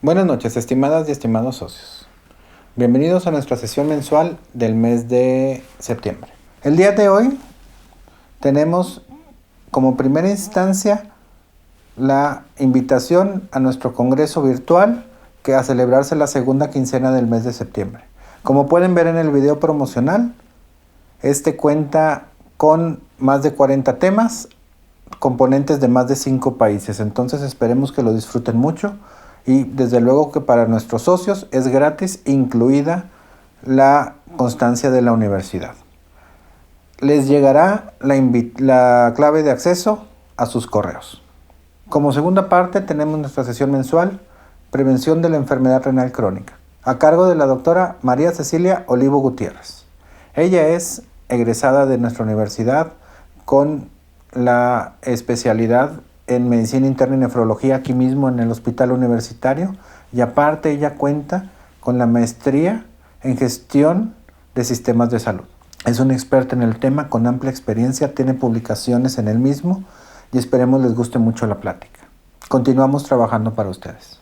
Buenas noches, estimadas y estimados socios. Bienvenidos a nuestra sesión mensual del mes de septiembre. El día de hoy tenemos como primera instancia la invitación a nuestro congreso virtual que a celebrarse la segunda quincena del mes de septiembre. Como pueden ver en el video promocional, este cuenta con más de 40 temas, componentes de más de 5 países. Entonces esperemos que lo disfruten mucho. Y desde luego que para nuestros socios es gratis, incluida la constancia de la universidad. Les llegará la clave de acceso a sus correos. Como segunda parte tenemos nuestra sesión mensual, Prevención de la enfermedad renal crónica, a cargo de la doctora María Cecilia Olivo Gutiérrez. Ella es egresada de nuestra universidad con la especialidad en medicina interna y nefrología aquí mismo en el hospital universitario, y aparte ella cuenta con la maestría en gestión de sistemas de salud. Es una experta en el tema con amplia experiencia, tiene publicaciones en el mismo y esperemos les guste mucho la plática. Continuamos trabajando para ustedes.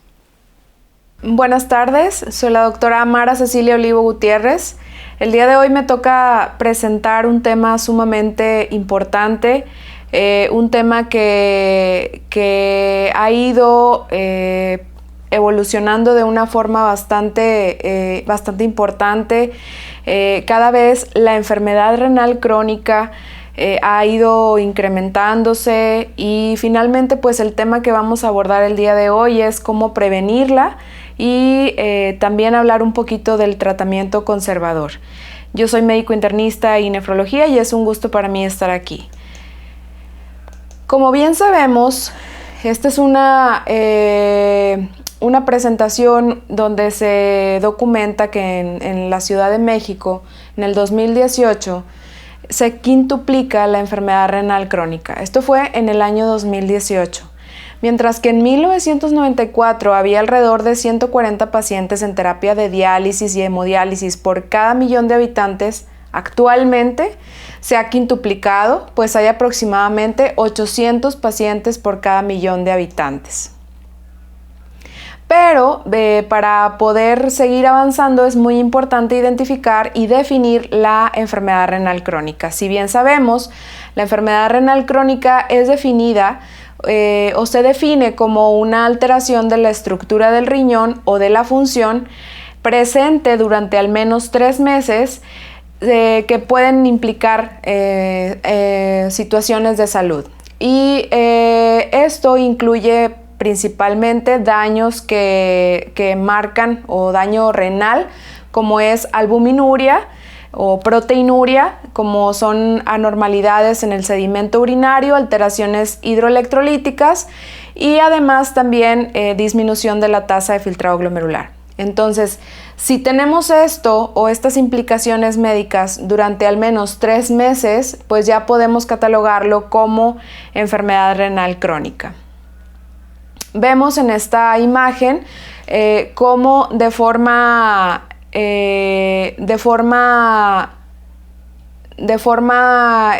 Buenas tardes, soy la doctora Mara Cecilia Olivo Gutiérrez. El día de hoy me toca presentar un tema sumamente importante, un tema que ha ido evolucionando de una forma bastante importante. Cada vez la enfermedad renal crónica ha ido incrementándose y finalmente pues el tema que vamos a abordar el día de hoy es cómo prevenirla y también hablar un poquito del tratamiento conservador. Yo soy médico internista y nefrología y es un gusto para mí estar aquí. Como bien sabemos, esta es una presentación donde se documenta que en la Ciudad de México, en el 2018, se quintuplica la enfermedad renal crónica. Esto fue en el año 2018. Mientras que en 1994 había alrededor de 140 pacientes en terapia de diálisis y hemodiálisis por cada millón de habitantes, actualmente se ha quintuplicado, pues hay aproximadamente 800 pacientes por cada millón de habitantes. Pero para poder seguir avanzando es muy importante identificar y definir la enfermedad renal crónica. Si bien sabemos, la enfermedad renal crónica es definida o se define como una alteración de la estructura del riñón o de la función presente durante al menos 3 meses que pueden implicar situaciones de salud. Y esto incluye principalmente daños que marcan o daño renal, como es albuminuria o proteinuria, como son anormalidades en el sedimento urinario, alteraciones hidroelectrolíticas y además también disminución de la tasa de filtrado glomerular. Entonces, si tenemos esto o estas implicaciones médicas durante al menos 3 meses, pues ya podemos catalogarlo como enfermedad renal crónica. Vemos en esta imagen cómo de forma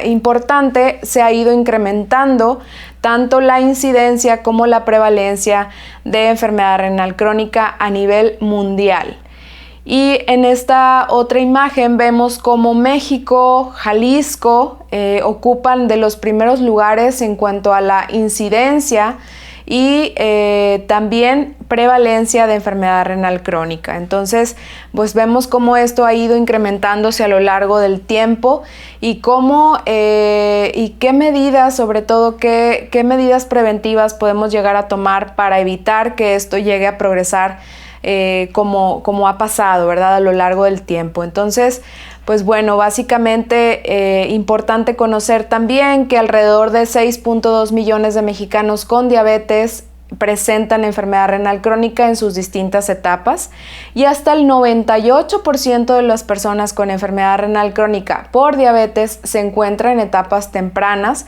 importante se ha ido incrementando tanto la incidencia como la prevalencia de enfermedad renal crónica a nivel mundial. Y en esta otra imagen vemos cómo México, Jalisco ocupan de los primeros lugares en cuanto a la incidencia y también prevalencia de enfermedad renal crónica. Entonces, pues vemos cómo esto ha ido incrementándose a lo largo del tiempo y cómo y qué medidas, sobre todo, qué medidas preventivas podemos llegar a tomar para evitar que esto llegue a progresar como ha pasado, ¿verdad? A lo largo del tiempo. Entonces, pues bueno, básicamente importante conocer también que alrededor de 6.2 millones de mexicanos con diabetes presentan enfermedad renal crónica en sus distintas etapas y hasta el 98% de las personas con enfermedad renal crónica por diabetes se encuentran en etapas tempranas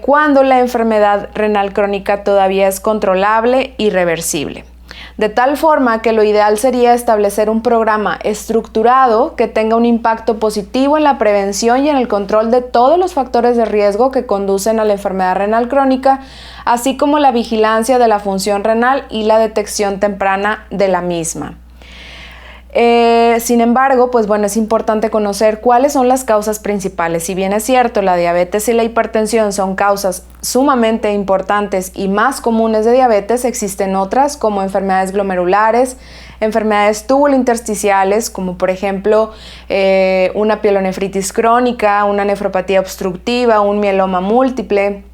cuando la enfermedad renal crónica todavía es controlable y reversible. de tal forma que lo ideal sería establecer un programa estructurado que tenga un impacto positivo en la prevención y en el control de todos los factores de riesgo que conducen a la enfermedad renal crónica, así como la vigilancia de la función renal y la detección temprana de la misma. Sin embargo, pues bueno, es importante conocer cuáles son las causas principales. Si bien es cierto, la diabetes y la hipertensión son causas sumamente importantes y más comunes de diabetes, existen otras como enfermedades glomerulares, enfermedades tubulointersticiales, como por ejemplo una pielonefritis crónica, una nefropatía obstructiva, un mieloma múltiple,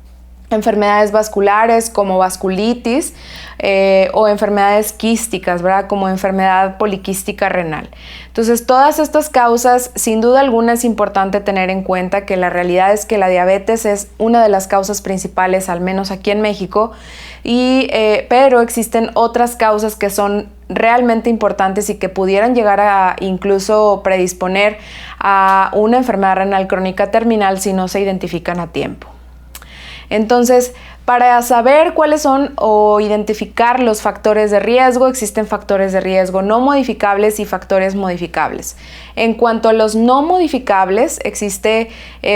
enfermedades vasculares como vasculitis o enfermedades quísticas, ¿verdad? Como enfermedad poliquística renal. Entonces, todas estas causas, sin duda alguna es importante tener en cuenta que la realidad es que la diabetes es una de las causas principales, al menos aquí en México, pero existen otras causas que son realmente importantes y que pudieran llegar a incluso predisponer a una enfermedad renal crónica terminal si no se identifican a tiempo. Entonces, para saber cuáles son o identificar los factores de riesgo, existen factores de riesgo no modificables y factores modificables. En cuanto a los no modificables, existe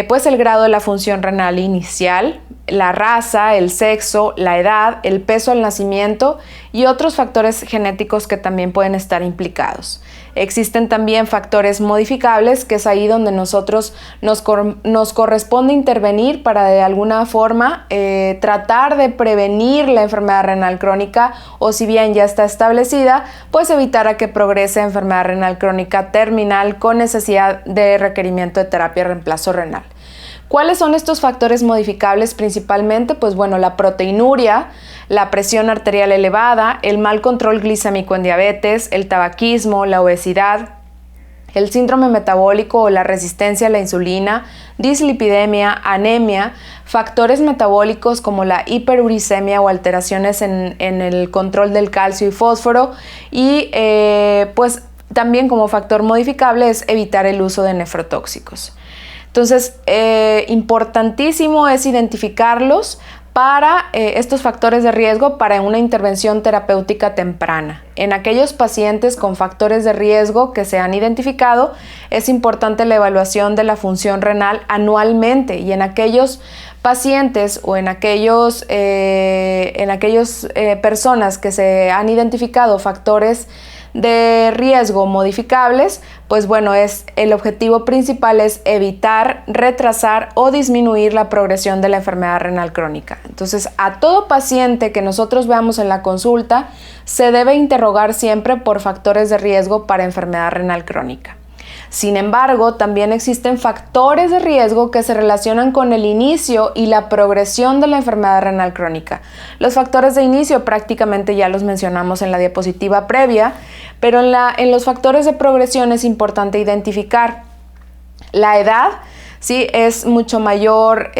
pues el grado de la función renal inicial, la raza, el sexo, la edad, el peso al nacimiento y otros factores genéticos que también pueden estar implicados. Existen también factores modificables, que es ahí donde nosotros nos corresponde intervenir para de alguna forma tratar de prevenir la enfermedad renal crónica o si bien ya está establecida, pues evitar a que progrese a enfermedad renal crónica terminal con necesidad de requerimiento de terapia de reemplazo renal. ¿Cuáles son estos factores modificables principalmente? Pues bueno, la proteinuria, la presión arterial elevada, el mal control glicémico en diabetes, el tabaquismo, la obesidad, el síndrome metabólico o la resistencia a la insulina, dislipidemia, anemia, factores metabólicos como la hiperuricemia o alteraciones en el control del calcio y fósforo y pues también como factor modificable es evitar el uso de nefrotóxicos. Entonces, importantísimo es identificarlos para estos factores de riesgo para una intervención terapéutica temprana. En aquellos pacientes con factores de riesgo que se han identificado, es importante la evaluación de la función renal anualmente y en aquellos pacientes o en aquellas personas que se han identificado factores de riesgo modificables, pues bueno, el objetivo principal es evitar, retrasar o disminuir la progresión de la enfermedad renal crónica. Entonces, a todo paciente que nosotros veamos en la consulta, se debe interrogar siempre por factores de riesgo para enfermedad renal crónica. Sin embargo, también existen factores de riesgo que se relacionan con el inicio y la progresión de la enfermedad renal crónica. Los factores de inicio prácticamente ya los mencionamos en la diapositiva previa, pero en los factores de progresión es importante identificar la edad. Sí, es mucho mayor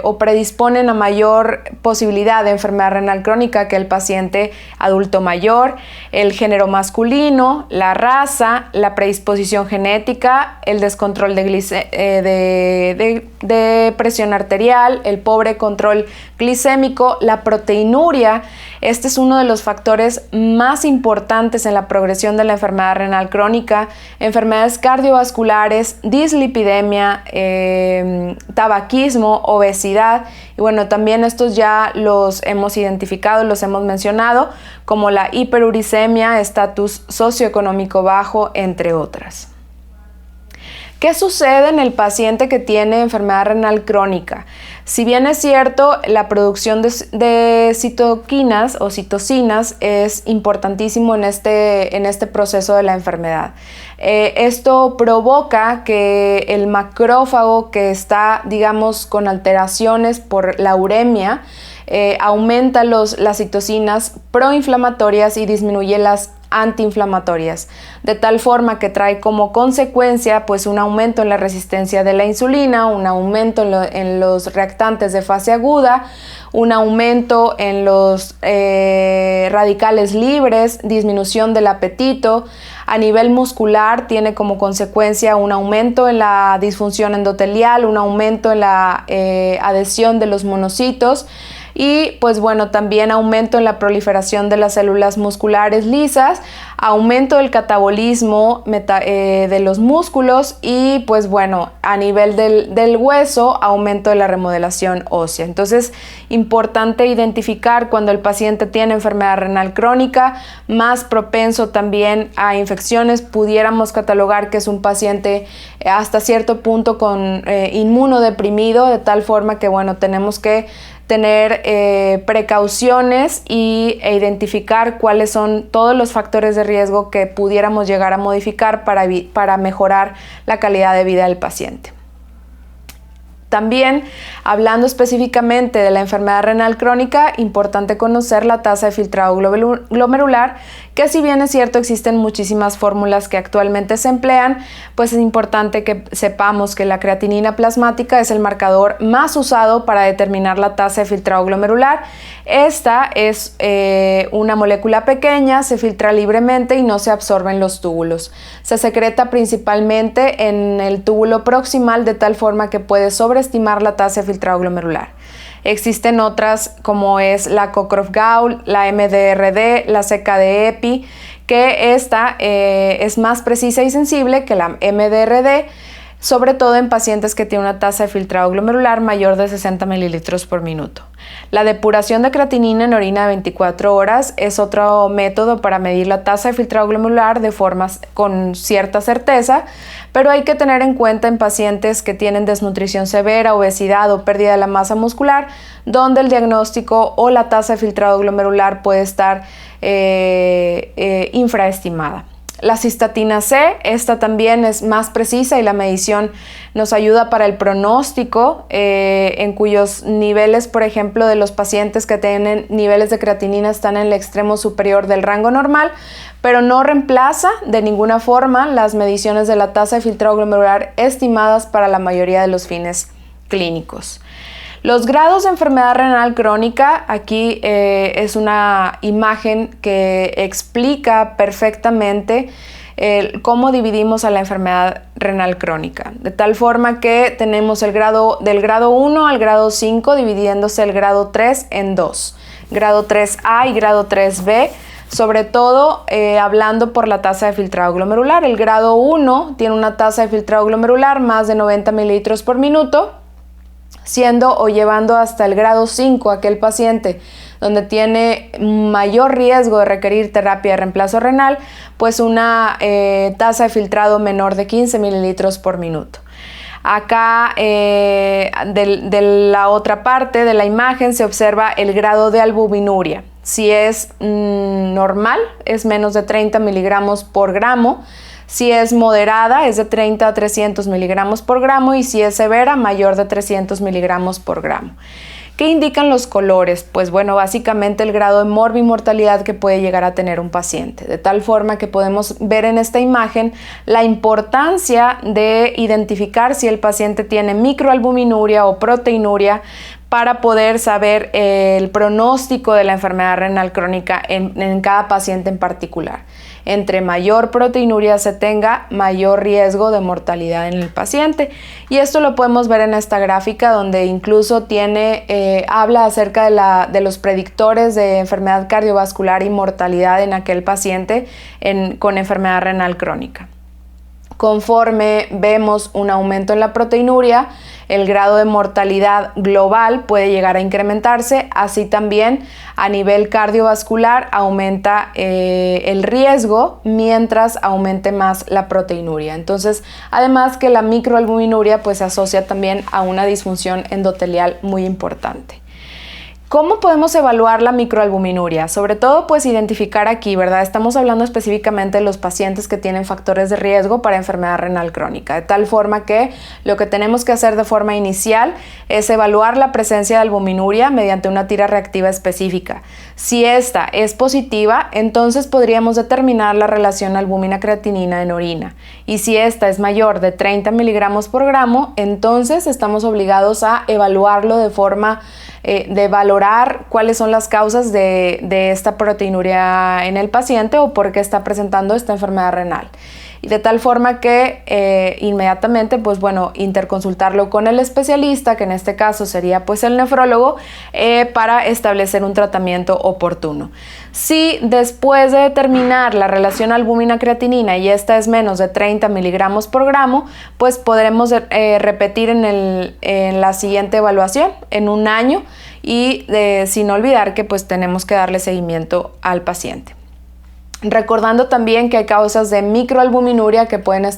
o predisponen a mayor posibilidad de enfermedad renal crónica que el paciente adulto mayor, el género masculino, la raza, la predisposición genética, el descontrol de presión arterial, el pobre control glicémico, la proteinuria. Este es uno de los factores más importantes en la progresión de la enfermedad renal crónica, enfermedades cardiovasculares, dislipidemia, tabaquismo, obesidad y bueno, también estos ya los hemos identificado, los hemos mencionado como la hiperuricemia, estatus socioeconómico bajo, entre otras. ¿Qué sucede en el paciente que tiene enfermedad renal crónica? Si bien es cierto, la producción de citoquinas o citocinas es importantísimo en este proceso de la enfermedad. Esto provoca que el macrófago que está, digamos, con alteraciones por la uremia, aumenta las citocinas proinflamatorias y disminuye las antiinflamatorias, de tal forma que trae como consecuencia pues un aumento en la resistencia de la insulina, un aumento en los reactantes de fase aguda, un aumento en los radicales libres, disminución del apetito. A nivel muscular tiene como consecuencia un aumento en la disfunción endotelial, un aumento en la adhesión de los monocitos y pues bueno, también aumento en la proliferación de las células musculares lisas, aumento del catabolismo de los músculos y pues bueno, a nivel del hueso, aumento de la remodelación ósea. Entonces, importante identificar cuando el paciente tiene enfermedad renal crónica, más propenso también a infecciones, pudiéramos catalogar que es un paciente hasta cierto punto con inmunodeprimido, de tal forma que bueno, tenemos que tener precauciones e identificar cuáles son todos los factores de riesgo que pudiéramos llegar a modificar para mejorar la calidad de vida del paciente. También, hablando específicamente de la enfermedad renal crónica, importante conocer la tasa de filtrado glomerular, que si bien es cierto existen muchísimas fórmulas que actualmente se emplean, pues es importante que sepamos que la creatinina plasmática es el marcador más usado para determinar la tasa de filtrado glomerular. Esta es una molécula pequeña, se filtra libremente y no se absorbe en los túbulos. Se secreta principalmente en el túbulo proximal de tal forma que puede sobreestimar la tasa de filtrado glomerular. Existen otras como es la Cockcroft-Gaul, la MDRD, la CKD-EPI, que esta es más precisa y sensible que la MDRD, sobre todo en pacientes que tienen una tasa de filtrado glomerular mayor de 60 mililitros por minuto. La depuración de creatinina en orina de 24 horas es otro método para medir la tasa de filtrado glomerular de formas con cierta certeza, pero hay que tener en cuenta en pacientes que tienen desnutrición severa, obesidad o pérdida de la masa muscular, donde el diagnóstico o la tasa de filtrado glomerular puede estar infraestimada. La cistatina C, esta también es más precisa y la medición nos ayuda para el pronóstico, en cuyos niveles, por ejemplo, de los pacientes que tienen niveles de creatinina están en el extremo superior del rango normal, pero no reemplaza de ninguna forma las mediciones de la tasa de filtrado glomerular estimadas para la mayoría de los fines clínicos. Los grados de enfermedad renal crónica, aquí es una imagen que explica perfectamente cómo dividimos a la enfermedad renal crónica, de tal forma que tenemos el grado del grado 1 al grado 5, dividiéndose el grado 3 en dos, grado 3A y grado 3B, sobre todo hablando por la tasa de filtrado glomerular. El grado 1 tiene una tasa de filtrado glomerular más de 90 mililitros por minuto, siendo o llevando hasta el grado 5 aquel paciente donde tiene mayor riesgo de requerir terapia de reemplazo renal, pues una tasa de filtrado menor de 15 mililitros por minuto. Acá de la otra parte de la imagen se observa el grado de albuminuria. Si es normal, es menos de 30 miligramos por gramo. Si es moderada, es de 30 a 300 miligramos por gramo, y si es severa, mayor de 300 miligramos por gramo. ¿Qué indican los colores? Pues bueno, básicamente el grado de morbimortalidad que puede llegar a tener un paciente, de tal forma que podemos ver en esta imagen la importancia de identificar si el paciente tiene microalbuminuria o proteinuria para poder saber el pronóstico de la enfermedad renal crónica en cada paciente en particular. Entre mayor proteinuria se tenga, mayor riesgo de mortalidad en el paciente. Y esto lo podemos ver en esta gráfica, donde incluso habla acerca de los predictores de enfermedad cardiovascular y mortalidad en aquel paciente con enfermedad renal crónica. Conforme vemos un aumento en la proteinuria, el grado de mortalidad global puede llegar a incrementarse. Así también a nivel cardiovascular aumenta el riesgo mientras aumente más la proteinuria. Entonces, además que la microalbuminuria pues se asocia también a una disfunción endotelial muy importante. ¿Cómo podemos evaluar la microalbuminuria? Sobre todo, pues identificar aquí, ¿verdad? Estamos hablando específicamente de los pacientes que tienen factores de riesgo para enfermedad renal crónica, de tal forma que lo que tenemos que hacer de forma inicial es evaluar la presencia de albuminuria mediante una tira reactiva específica. Si esta es positiva, entonces podríamos determinar la relación albúmina-creatinina en orina. Y si esta es mayor de 30 miligramos por gramo, entonces estamos obligados a evaluarlo de forma de valorar cuáles son las causas de esta proteinuria en el paciente o por qué está presentando esta enfermedad renal. y de tal forma que inmediatamente, pues bueno, interconsultarlo con el especialista, que en este caso sería pues el nefrólogo, para establecer un tratamiento oportuno. Si después de determinar la relación albúmina-creatinina y esta es menos de 30 miligramos por gramo, pues podremos repetir en la siguiente evaluación en un año y sin olvidar que pues tenemos que darle seguimiento al paciente. Recordando también que hay causas de microalbuminuria que pueden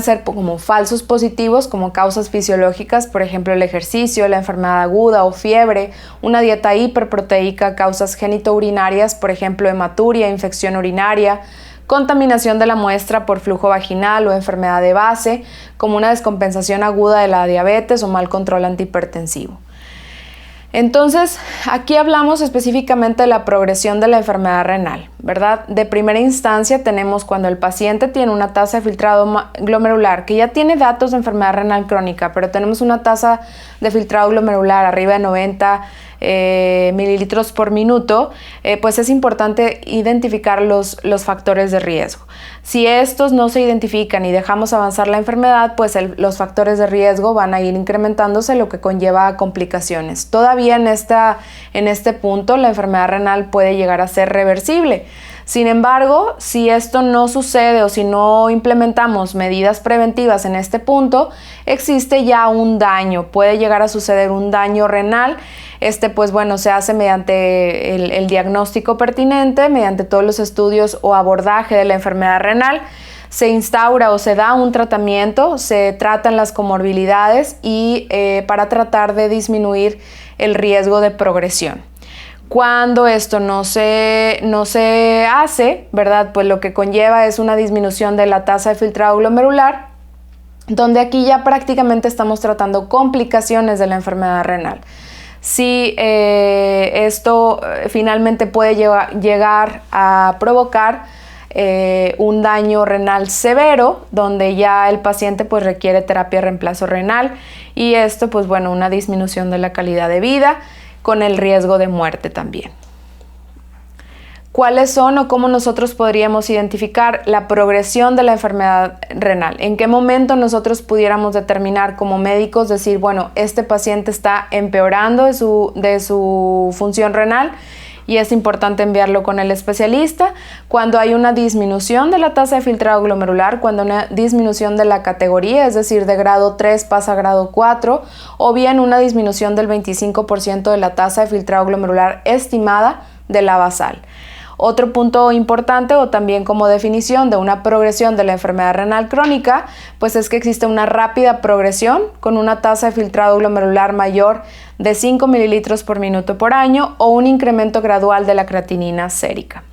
ser como falsos positivos, como causas fisiológicas, por ejemplo el ejercicio, la enfermedad aguda o fiebre, una dieta hiperproteica, causas genitourinarias, por ejemplo hematuria, infección urinaria, contaminación de la muestra por flujo vaginal o enfermedad de base, como una descompensación aguda de la diabetes o mal control antihipertensivo. Entonces, aquí hablamos específicamente de la progresión de la enfermedad renal, ¿verdad? De primera instancia tenemos cuando el paciente tiene una tasa de filtrado glomerular, que ya tiene datos de enfermedad renal crónica, pero tenemos una tasa de filtrado glomerular arriba de 90 mililitros por minuto, pues es importante identificar los factores de riesgo. Si estos no se identifican y dejamos avanzar la enfermedad, pues los factores de riesgo van a ir incrementándose, lo que conlleva a complicaciones. Todavía en este punto la enfermedad renal puede llegar a ser reversible. Sin embargo, si esto no sucede o si no implementamos medidas preventivas en este punto, existe ya un daño, puede llegar a suceder un daño renal. Pues bueno, se hace mediante el diagnóstico pertinente, mediante todos los estudios o abordaje de la enfermedad renal. Se instaura o se da un tratamiento, se tratan las comorbilidades y para tratar de disminuir el riesgo de progresión. Cuando esto no se hace, ¿verdad? Pues lo que conlleva es una disminución de la tasa de filtrado glomerular, donde aquí ya prácticamente estamos tratando complicaciones de la enfermedad renal. Si esto finalmente puede llegar a provocar un daño renal severo, donde ya el paciente pues requiere terapia de reemplazo renal y esto pues bueno, una disminución de la calidad de vida con el riesgo de muerte también. ¿Cuáles son o cómo nosotros podríamos identificar la progresión de la enfermedad renal? ¿En qué momento nosotros pudiéramos determinar como médicos, decir, bueno, este paciente está empeorando de su función renal y es importante enviarlo con el especialista? Cuando hay una disminución de la tasa de filtrado glomerular, cuando una disminución de la categoría, es decir, de grado 3 pasa a grado 4, o bien una disminución del 25% de la tasa de filtrado glomerular estimada de la basal. Otro punto importante o también como definición de una progresión de la enfermedad renal crónica, pues es que existe una rápida progresión con una tasa de filtrado glomerular mayor de 5 mililitros por minuto por año o un incremento gradual de la creatinina sérica.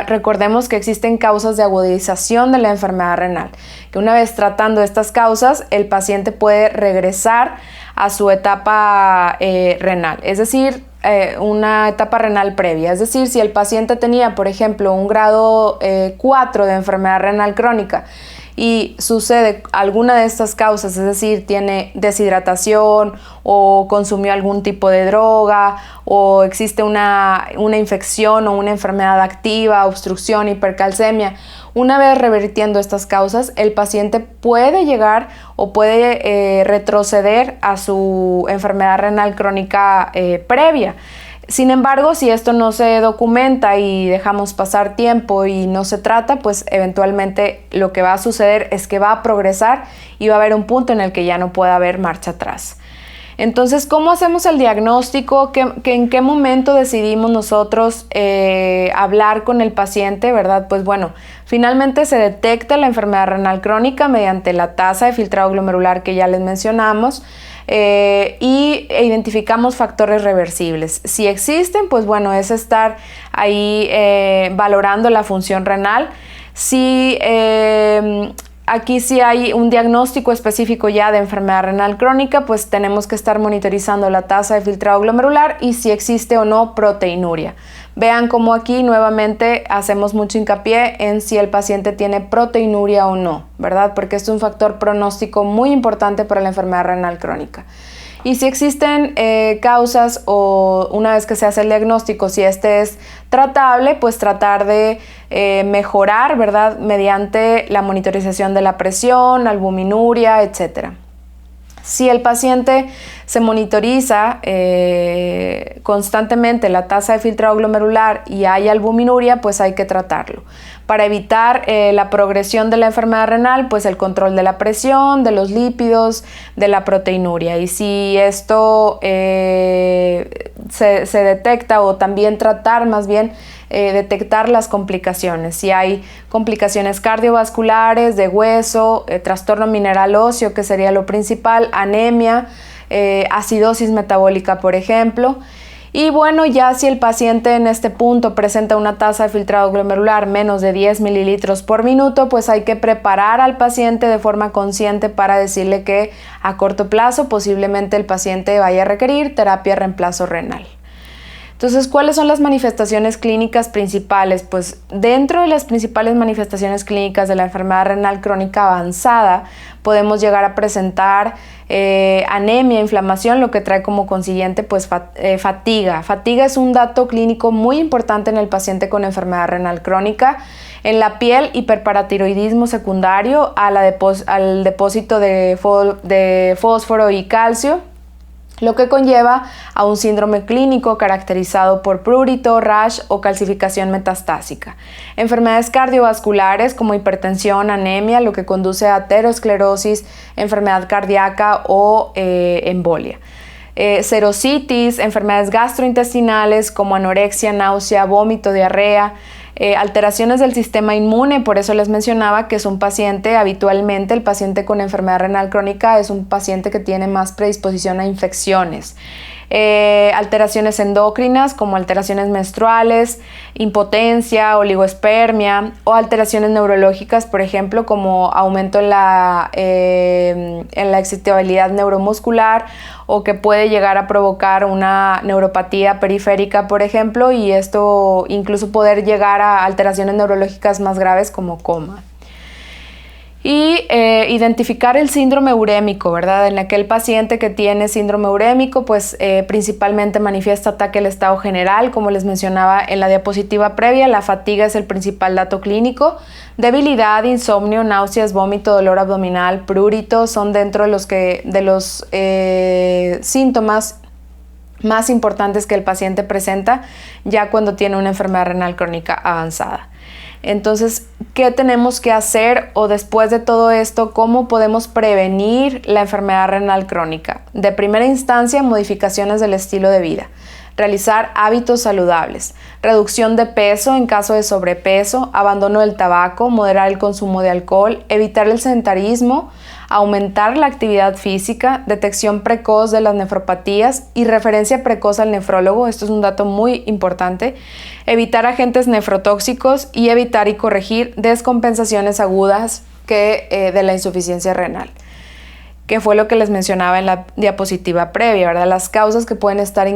Recordemos que existen causas de agudización de la enfermedad renal, que una vez tratando estas causas, el paciente puede regresar a su etapa renal, es decir, una etapa renal previa. Es decir, si el paciente tenía, por ejemplo, un grado 4 de enfermedad renal crónica y sucede alguna de estas causas, es decir, tiene deshidratación o consumió algún tipo de droga o existe una infección o una enfermedad activa, obstrucción, hipercalcemia, una vez revirtiendo estas causas, el paciente puede llegar o puede retroceder a su enfermedad renal crónica previa. Sin embargo, si esto no se documenta y dejamos pasar tiempo y no se trata, pues eventualmente lo que va a suceder es que va a progresar y va a haber un punto en el que ya no pueda haber marcha atrás. Entonces, ¿cómo hacemos el diagnóstico? ¿En qué momento decidimos nosotros hablar con el paciente, verdad? Pues bueno, finalmente se detecta la enfermedad renal crónica mediante la tasa de filtrado glomerular que ya les mencionamos y identificamos factores reversibles. Si existen, pues bueno, es estar ahí valorando la función renal. Si aquí sí hay un diagnóstico específico ya de enfermedad renal crónica, pues tenemos que estar monitorizando la tasa de filtrado glomerular y si existe o no proteinuria. Vean cómo aquí nuevamente hacemos mucho hincapié en si el paciente tiene proteinuria o no, ¿verdad? Porque este es un factor pronóstico muy importante para la enfermedad renal crónica. y si existen causas o una vez que se hace el diagnóstico, si este es tratable, pues tratar de mejorar, ¿verdad? Mediante la monitorización de la presión, albuminuria, etc. Si el paciente se monitoriza constantemente la tasa de filtrado glomerular y hay albuminuria, pues hay que tratarlo. Para evitar la progresión de la enfermedad renal, pues el control de la presión, de los lípidos, de la proteinuria. Y si esto se detecta, o también tratar más bien detectar las complicaciones. Si hay complicaciones cardiovasculares, de hueso, trastorno mineral óseo, que sería lo principal, anemia, acidosis metabólica, por ejemplo. Y bueno, ya si el paciente en este punto presenta una tasa de filtrado glomerular menos de 10 mililitros por minuto, pues hay que preparar al paciente de forma consciente para decirle que a corto plazo posiblemente el paciente vaya a requerir terapia de reemplazo renal. Entonces, ¿cuáles son las manifestaciones clínicas principales? Pues dentro de las principales manifestaciones clínicas de la enfermedad renal crónica avanzada, podemos llegar a presentar anemia, inflamación, lo que trae como consiguiente pues fatiga. Fatiga es un dato clínico muy importante en el paciente con enfermedad renal crónica. En la piel, hiperparatiroidismo secundario al depósito de fósforo y calcio, lo que conlleva a un síndrome clínico caracterizado por prurito, rash o calcificación metastásica. Enfermedades cardiovasculares como hipertensión, anemia, lo que conduce a aterosclerosis, enfermedad cardíaca o embolia. Serositis, enfermedades gastrointestinales como anorexia, náusea, vómito, diarrea, alteraciones del sistema inmune. Por eso les mencionaba que es un paciente, habitualmente el paciente con enfermedad renal crónica es un paciente que tiene más predisposición a infecciones. Alteraciones endocrinas como alteraciones menstruales, impotencia, oligospermia, o alteraciones neurológicas, por ejemplo, como aumento en la excitabilidad neuromuscular, o que puede llegar a provocar una neuropatía periférica, por ejemplo, y esto incluso poder llegar a alteraciones neurológicas más graves como coma. Y identificar el síndrome urémico, ¿verdad? En aquel paciente que tiene síndrome urémico, pues principalmente manifiesta ataque al estado general, como les mencionaba en la diapositiva previa. La fatiga es el principal dato clínico. Debilidad, insomnio, náuseas, vómito, dolor abdominal, prurito son dentro de los síntomas más importantes que el paciente presenta ya cuando tiene una enfermedad renal crónica avanzada. Entonces, ¿qué tenemos que hacer? O después de todo esto, ¿cómo podemos prevenir la enfermedad renal crónica? De primera instancia, modificaciones del estilo de vida. Realizar hábitos saludables, reducción de peso en caso de sobrepeso, abandono del tabaco, moderar el consumo de alcohol, evitar el sedentarismo, aumentar la actividad física, detección precoz de las nefropatías y referencia precoz al nefrólogo. Esto es un dato muy importante. Evitar agentes nefrotóxicos y evitar y corregir descompensaciones agudas de la insuficiencia renal, que fue lo que les mencionaba en la diapositiva previa, ¿verdad? Las causas que pueden estar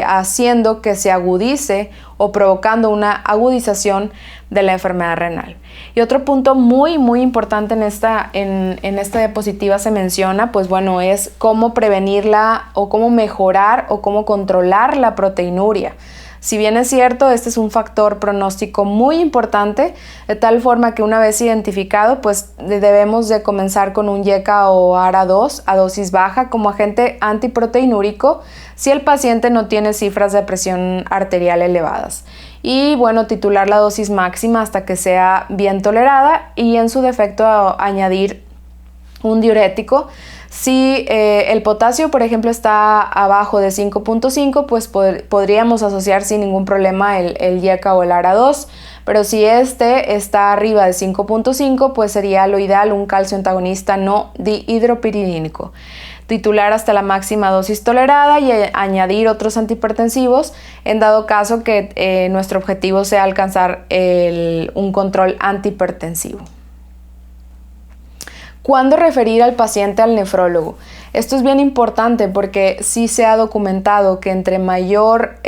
haciendo que se agudice o provocando una agudización de la enfermedad renal. Y otro punto muy importante en esta diapositiva se menciona, pues bueno, es cómo prevenirla o cómo mejorar o cómo controlar la proteinuria. Si bien es cierto, este es un factor pronóstico muy importante, de tal forma que una vez identificado, pues debemos de comenzar con un YECA o ARA2 a dosis baja como agente antiproteinúrico si el paciente no tiene cifras de presión arterial elevadas. Y bueno, titular la dosis máxima hasta que sea bien tolerada y en su defecto añadir un diurético. Si el potasio, por ejemplo, está abajo de 5.5, pues podríamos asociar sin ningún problema el YECA o el ARA2, pero si este está arriba de 5.5, pues sería lo ideal un calcio antagonista no dihidropiridínico. Titular hasta la máxima dosis tolerada y añadir otros antihipertensivos en dado caso que nuestro objetivo sea alcanzar un control antihipertensivo. ¿Cuándo referir al paciente al nefrólogo? Esto es bien importante porque sí se ha documentado que entre mayor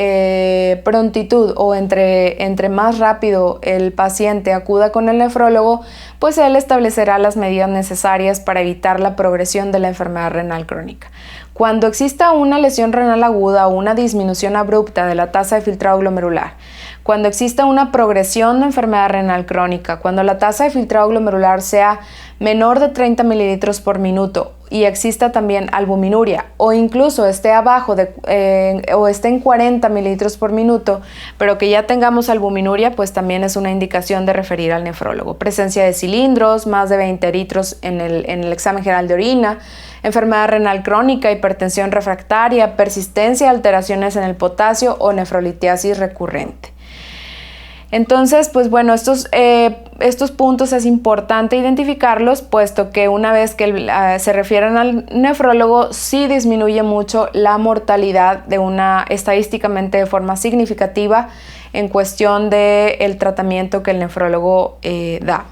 prontitud o entre más rápido el paciente acuda con el nefrólogo, pues él establecerá las medidas necesarias para evitar la progresión de la enfermedad renal crónica. Cuando exista una lesión renal aguda o una disminución abrupta de la tasa de filtrado glomerular, cuando exista una progresión de enfermedad renal crónica, cuando la tasa de filtrado glomerular sea menor de 30 mililitros por minuto y exista también albuminuria o incluso esté abajo o esté en 40 mililitros por minuto, pero que ya tengamos albuminuria, pues también es una indicación de referir al nefrólogo. Presencia de cilindros, más de 20 eritros en el examen general de orina, enfermedad renal crónica, hipertensión refractaria, persistencia de alteraciones en el potasio o nefrolitiasis recurrente. Entonces, pues bueno, estos puntos es importante identificarlos, puesto que una vez que se refieren al nefrólogo, sí disminuye mucho la mortalidad estadísticamente de forma significativa en cuestión del tratamiento que el nefrólogo da.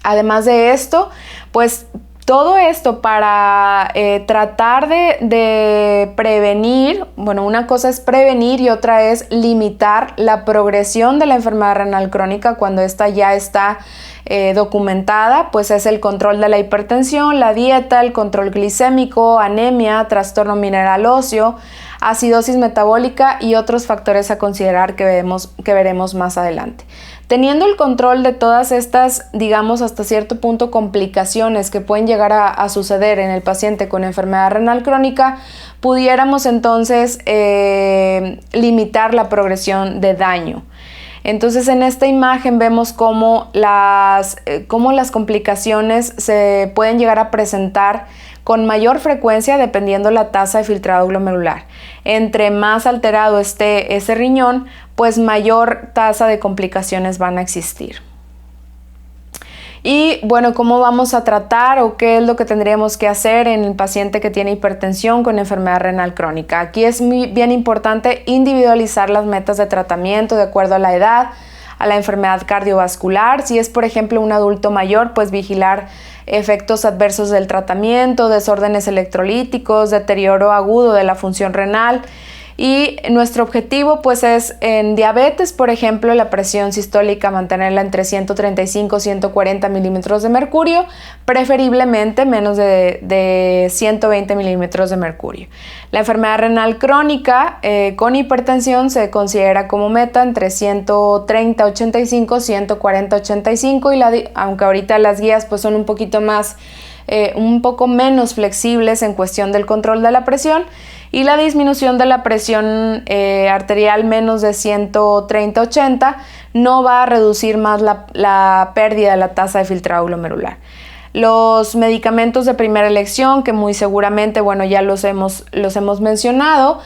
Además de esto, pues todo esto para tratar de prevenir, bueno, una cosa es prevenir y otra es limitar la progresión de la enfermedad renal crónica cuando esta ya está documentada, pues es el control de la hipertensión, la dieta, el control glicémico, anemia, trastorno mineral óseo, acidosis metabólica y otros factores a considerar que veremos más adelante. Teniendo el control de todas estas, digamos, hasta cierto punto complicaciones que pueden llegar a suceder en el paciente con enfermedad renal crónica, pudiéramos entonces limitar la progresión de daño. Entonces en esta imagen vemos cómo las complicaciones se pueden llegar a presentar con mayor frecuencia dependiendo la tasa de filtrado glomerular. Entre más alterado esté ese riñón, pues mayor tasa de complicaciones van a existir. Y bueno, ¿cómo vamos a tratar o qué es lo que tendríamos que hacer en el paciente que tiene hipertensión con enfermedad renal crónica? Aquí es bien importante individualizar las metas de tratamiento de acuerdo a la edad, a la enfermedad cardiovascular. Si es, por ejemplo, un adulto mayor, pues vigilar efectos adversos del tratamiento, desórdenes electrolíticos, deterioro agudo de la función renal. Y nuestro objetivo pues es en diabetes, por ejemplo, la presión sistólica mantenerla entre 135 y 140 milímetros de mercurio, preferiblemente menos de 120 milímetros de mercurio. La enfermedad renal crónica con hipertensión se considera como meta entre 130-85, 140-85 y aunque ahorita las guías pues son un poco menos flexibles en cuestión del control de la presión, y la disminución de la presión arterial menos de 130-80 no va a reducir más la pérdida de la tasa de filtrado glomerular. Los medicamentos de primera elección, que muy seguramente, bueno, ya los hemos mencionado,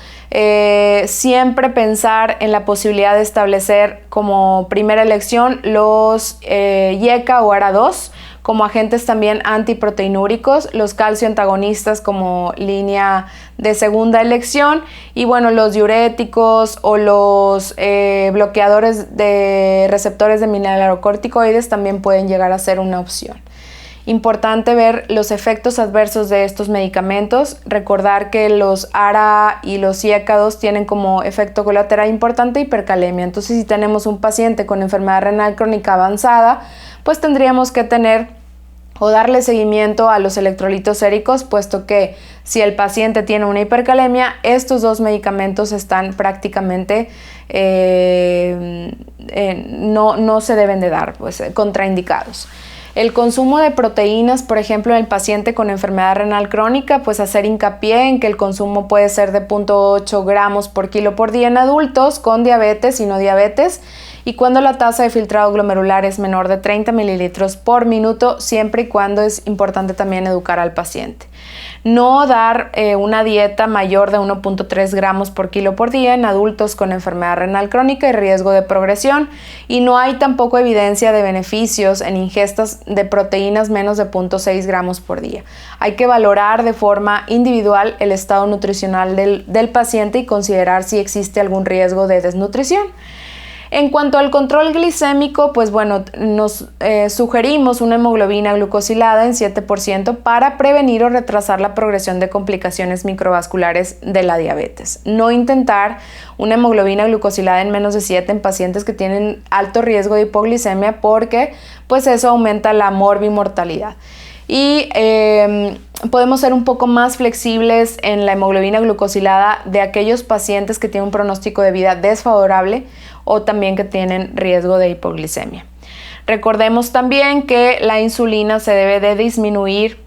siempre pensar en la posibilidad de establecer como primera elección los YECA o ARA2, como agentes también antiproteinúricos, los calcio antagonistas como línea de segunda elección y bueno, los diuréticos o los bloqueadores de receptores de mineralocorticoides también pueden llegar a ser una opción. Importante ver los efectos adversos de estos medicamentos, recordar que los ARA y los YECA2 tienen como efecto colateral importante hipercalemia. Entonces, si tenemos un paciente con enfermedad renal crónica avanzada, pues tendríamos que tener o darle seguimiento a los electrolitos séricos, puesto que si el paciente tiene una hipercalemia, estos dos medicamentos están prácticamente no se deben de dar, pues contraindicados. El consumo de proteínas, por ejemplo, en el paciente con enfermedad renal crónica, pues hacer hincapié en que el consumo puede ser de 0.8 gramos por kilo por día en adultos con diabetes y no diabetes, y cuando la tasa de filtrado glomerular es menor de 30 mililitros por minuto, siempre y cuando es importante también educar al paciente. No dar una dieta mayor de 1.3 gramos por kilo por día en adultos con enfermedad renal crónica y riesgo de progresión, y no hay tampoco evidencia de beneficios en ingestas de proteínas menos de 0.6 gramos por día. Hay que valorar de forma individual el estado nutricional del paciente y considerar si existe algún riesgo de desnutrición. En cuanto al control glicémico, pues bueno, nos sugerimos una hemoglobina glucosilada en 7% para prevenir o retrasar la progresión de complicaciones microvasculares de la diabetes. No intentar una hemoglobina glucosilada en menos de 7 en pacientes que tienen alto riesgo de hipoglicemia, porque pues eso aumenta la morbimortalidad. Y podemos ser un poco más flexibles en la hemoglobina glucosilada de aquellos pacientes que tienen un pronóstico de vida desfavorable o también que tienen riesgo de hipoglicemia. Recordemos también que la insulina se debe de disminuir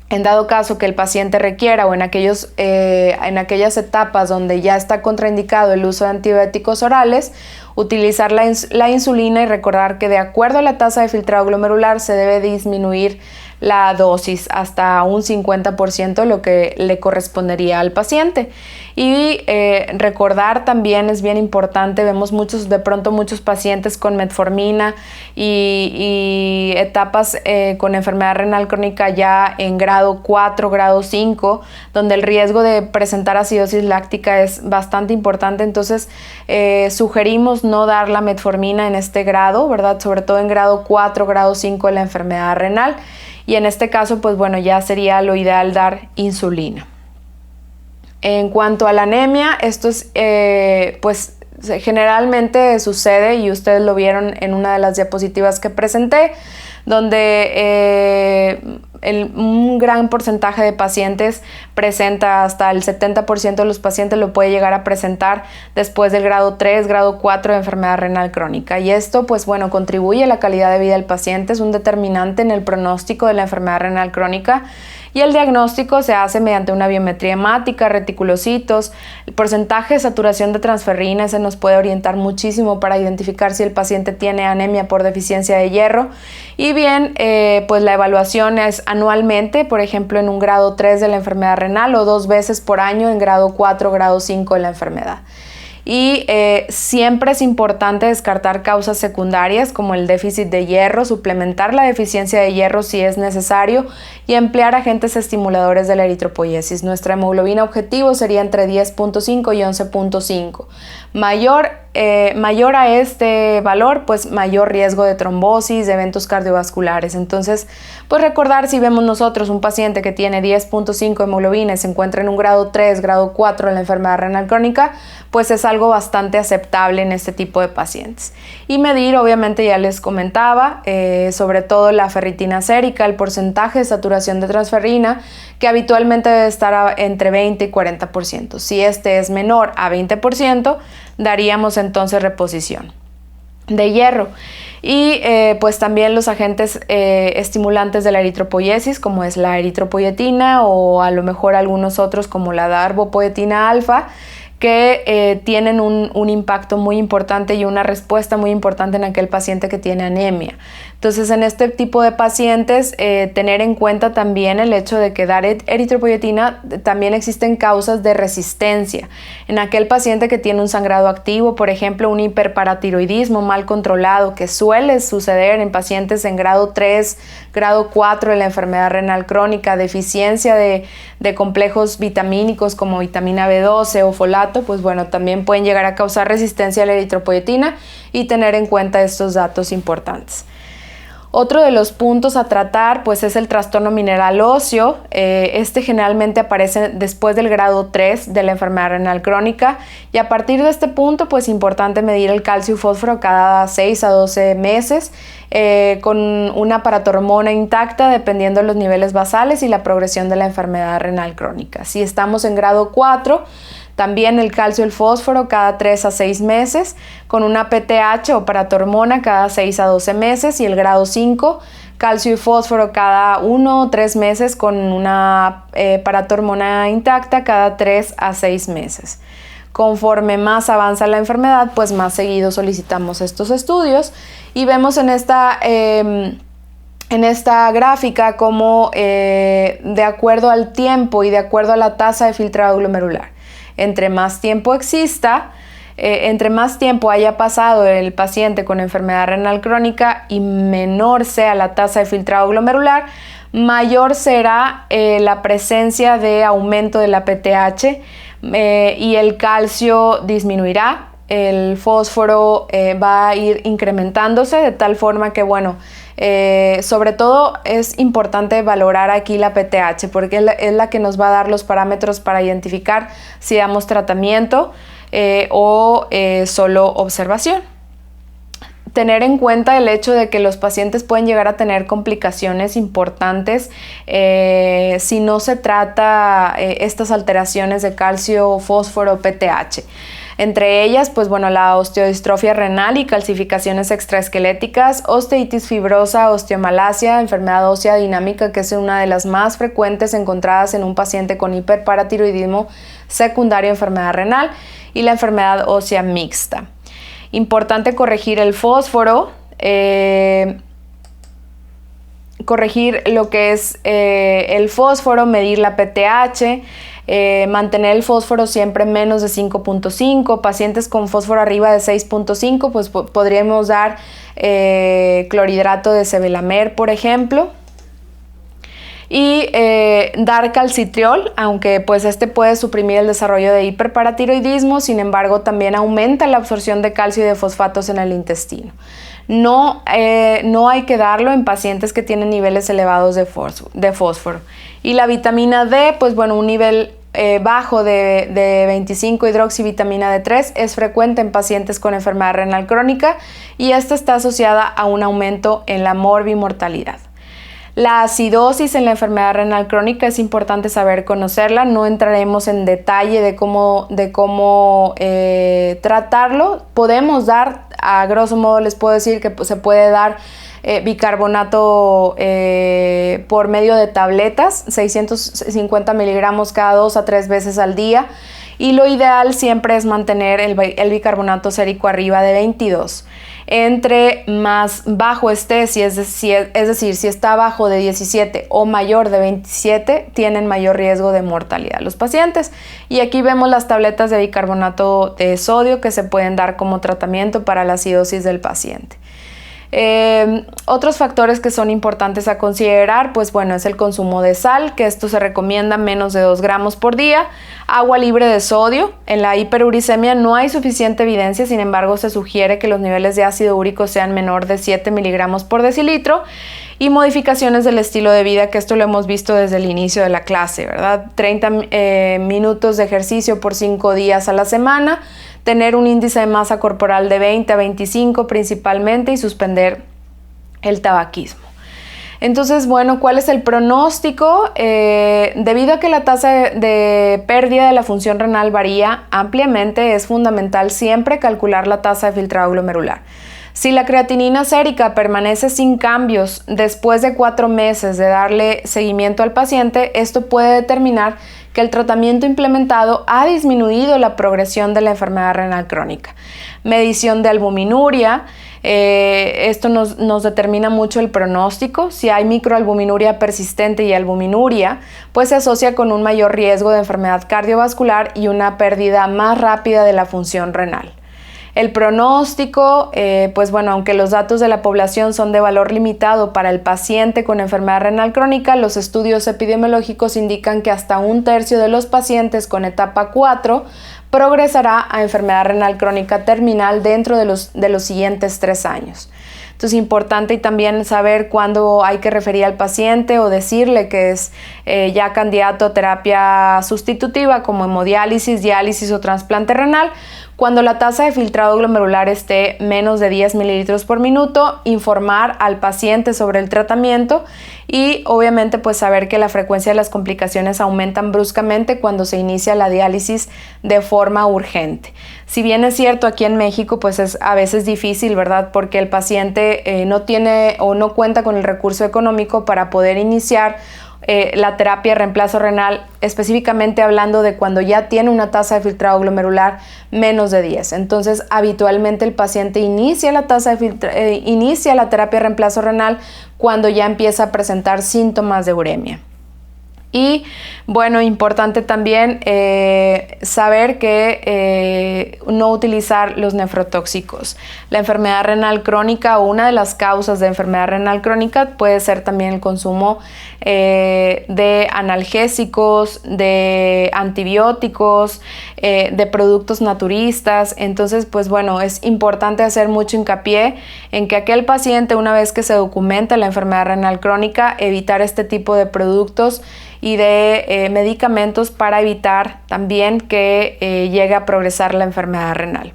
en dado caso que el paciente requiera o en aquellas etapas donde ya está contraindicado el uso de antibióticos orales, utilizar la insulina y recordar que de acuerdo a la tasa de filtrado glomerular se debe disminuir la dosis hasta un 50%, lo que le correspondería al paciente. Y recordar también es bien importante, vemos de pronto muchos pacientes con metformina y etapas con enfermedad renal crónica ya en grado 4, grado 5, donde el riesgo de presentar acidosis láctica es bastante importante. Entonces sugerimos no dar la metformina en este grado, ¿verdad? Sobre todo en grado 4, grado 5 de la enfermedad renal. Y en este caso, pues bueno, ya sería lo ideal dar insulina. En cuanto a la anemia, esto es, pues generalmente sucede, y ustedes lo vieron en una de las diapositivas que presenté, donde un gran porcentaje de pacientes presenta, hasta el 70% de los pacientes lo puede llegar a presentar después del grado 3, grado 4 de enfermedad renal crónica. Y esto, pues bueno, contribuye a la calidad de vida del paciente, es un determinante en el pronóstico de la enfermedad renal crónica. Y el diagnóstico se hace mediante una biometría hemática, reticulocitos, el porcentaje de saturación de transferrina se nos puede orientar muchísimo para identificar si el paciente tiene anemia por deficiencia de hierro. Y bien, pues la evaluación es anualmente, por ejemplo en un grado 3 de la enfermedad renal o 2 veces por año en grado 4, grado 5 de la enfermedad. Y siempre es importante descartar causas secundarias como el déficit de hierro, suplementar la deficiencia de hierro si es necesario y emplear agentes estimuladores de la eritropoiesis. Nuestra hemoglobina objetivo sería entre 10.5 y 11.5. Mayor a este valor, pues mayor riesgo de trombosis, de eventos cardiovasculares. Entonces, pues recordar, si vemos nosotros un paciente que tiene 10.5 hemoglobina y se encuentra en un grado 3, grado 4 de la enfermedad renal crónica, pues es algo bastante aceptable en este tipo de pacientes. Y medir, obviamente ya les comentaba, sobre todo la ferritina sérica, el porcentaje de saturación de transferrina, que habitualmente debe estar entre 20 y 40%. Si este es menor a 20%, daríamos entonces reposición de hierro. Y pues también los agentes estimulantes de la eritropoiesis, como es la eritropoyetina o a lo mejor algunos otros como la darbepoetina alfa, que tienen un impacto muy importante y una respuesta muy importante en aquel paciente que tiene anemia. Entonces, en este tipo de pacientes, tener en cuenta también el hecho de que dar eritropoyetina, también existen causas de resistencia. En aquel paciente que tiene un sangrado activo, por ejemplo, un hiperparatiroidismo mal controlado, que suele suceder en pacientes en grado 3, grado 4 de la enfermedad renal crónica, deficiencia de complejos vitamínicos como vitamina B12 o folato, pues bueno, también pueden llegar a causar resistencia a la eritropoyetina y tener en cuenta estos datos importantes. Otro de los puntos a tratar pues es el trastorno mineral óseo. Este generalmente aparece después del grado 3 de la enfermedad renal crónica y a partir de este punto pues es importante medir el calcio y fósforo cada 6 a 12 meses con una paratormona intacta dependiendo de los niveles basales y la progresión de la enfermedad renal crónica. Si estamos en grado 4, también el calcio y el fósforo cada 3 a 6 meses, con una PTH o paratormona cada 6 a 12 meses y el grado 5, calcio y fósforo cada 1 o 3 meses con una paratormona intacta cada 3 a 6 meses. Conforme más avanza la enfermedad, pues más seguido solicitamos estos estudios y vemos en esta gráfica como de acuerdo al tiempo y de acuerdo a la tasa de filtrado glomerular. Entre más tiempo exista, entre más tiempo haya pasado el paciente con enfermedad renal crónica y menor sea la tasa de filtrado glomerular, mayor será la presencia de aumento de la PTH y el calcio disminuirá, el fósforo va a ir incrementándose de tal forma que, bueno, sobre todo es importante valorar aquí la PTH porque es la que nos va a dar los parámetros para identificar si damos tratamiento o solo observación. tener en cuenta el hecho de que los pacientes pueden llegar a tener complicaciones importantes si no se trata estas alteraciones de calcio, fósforo, PTH. Entre ellas, pues bueno, la osteodistrofia renal y calcificaciones extraesqueléticas, osteitis fibrosa, osteomalacia, enfermedad ósea dinámica, que es una de las más frecuentes encontradas en un paciente con hiperparatiroidismo secundario a enfermedad renal, y la enfermedad ósea mixta. Importante corregir el fósforo, corregir lo que es el fósforo, medir la PTH, mantener el fósforo siempre menos de 5.5. Pacientes con fósforo arriba de 6.5, pues podríamos dar clorhidrato de sevelamer, por ejemplo. Y dar calcitriol, aunque pues este puede suprimir el desarrollo de hiperparatiroidismo, sin embargo también aumenta la absorción de calcio y de fosfatos en el intestino. No hay que darlo en pacientes que tienen niveles elevados de fósforo. Y la vitamina D, pues bueno, un nivel bajo de 25 hidroxivitamina D3 es frecuente en pacientes con enfermedad renal crónica, y esta está asociada a un aumento en la morbimortalidad. La acidosis en la enfermedad renal crónica es importante saber conocerla. No entraremos en detalle de cómo tratarlo. Podemos dar, a grosso modo les puedo decir que se puede dar bicarbonato por medio de tabletas, 650 miligramos cada 2 a 3 veces al día. Y lo ideal siempre es mantener el bicarbonato sérico arriba de 22. Entre más bajo esté, es decir, si está abajo de 17 o mayor de 27, tienen mayor riesgo de mortalidad los pacientes. Y aquí vemos las tabletas de bicarbonato de sodio que se pueden dar como tratamiento para la acidosis del paciente. Otros factores que son importantes a considerar, pues bueno, es el consumo de sal, que esto se recomienda menos de 2 gramos por día, agua libre de sodio. En la hiperuricemia no hay suficiente evidencia, sin embargo se sugiere que los niveles de ácido úrico sean menor de 7 miligramos por decilitro, y modificaciones del estilo de vida, que esto lo hemos visto desde el inicio de la clase, ¿verdad? 30 minutos de ejercicio por 5 días a la semana, tener un índice de masa corporal de 20 a 25 principalmente, y suspender el tabaquismo. Entonces, bueno, ¿cuál es el pronóstico? Debido a que la tasa de pérdida de la función renal varía ampliamente, es fundamental siempre calcular la tasa de filtrado glomerular. Si la creatinina sérica permanece sin cambios después de 4 meses de darle seguimiento al paciente, esto puede determinar que el tratamiento implementado ha disminuido la progresión de la enfermedad renal crónica. Medición de albuminuria, esto nos determina mucho el pronóstico. Si hay microalbuminuria persistente y albuminuria, pues se asocia con un mayor riesgo de enfermedad cardiovascular y una pérdida más rápida de la función renal. El pronóstico, pues bueno, aunque los datos de la población son de valor limitado para el paciente con enfermedad renal crónica, los estudios epidemiológicos indican que hasta 1/3 de los pacientes con etapa 4 progresará a enfermedad renal crónica terminal dentro de los siguientes 3 años. Entonces es importante y también saber cuándo hay que referir al paciente o decirle que es ya candidato a terapia sustitutiva como hemodiálisis, diálisis o trasplante renal. Cuando la tasa de filtrado glomerular esté menos de 10 mililitros por minuto, informar al paciente sobre el tratamiento y obviamente pues saber que la frecuencia de las complicaciones aumentan bruscamente cuando se inicia la diálisis de forma urgente. Si bien es cierto, aquí en México pues es a veces difícil, ¿verdad? Porque el paciente no tiene o no cuenta con el recurso económico para poder iniciar la terapia de reemplazo renal, específicamente hablando de cuando ya tiene una tasa de filtrado glomerular menos de 10. Entonces, habitualmente el paciente inicia la terapia de reemplazo renal cuando ya empieza a presentar síntomas de uremia. Y bueno, importante también saber que no utilizar los nefrotóxicos. La enfermedad renal crónica o una de las causas de enfermedad renal crónica puede ser también el consumo de analgésicos, de antibióticos, de productos naturistas. Entonces, pues bueno, es importante hacer mucho hincapié en que aquel paciente, una vez que se documenta la enfermedad renal crónica, evitar este tipo de productos y de medicamentos para evitar también que llegue a progresar la enfermedad renal.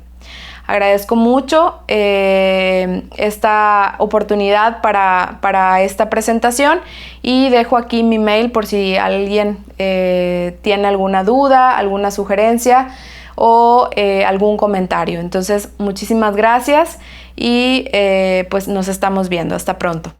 Agradezco mucho esta oportunidad para esta presentación y dejo aquí mi mail por si alguien tiene alguna duda, alguna sugerencia o algún comentario. Entonces, muchísimas gracias y pues nos estamos viendo. Hasta pronto.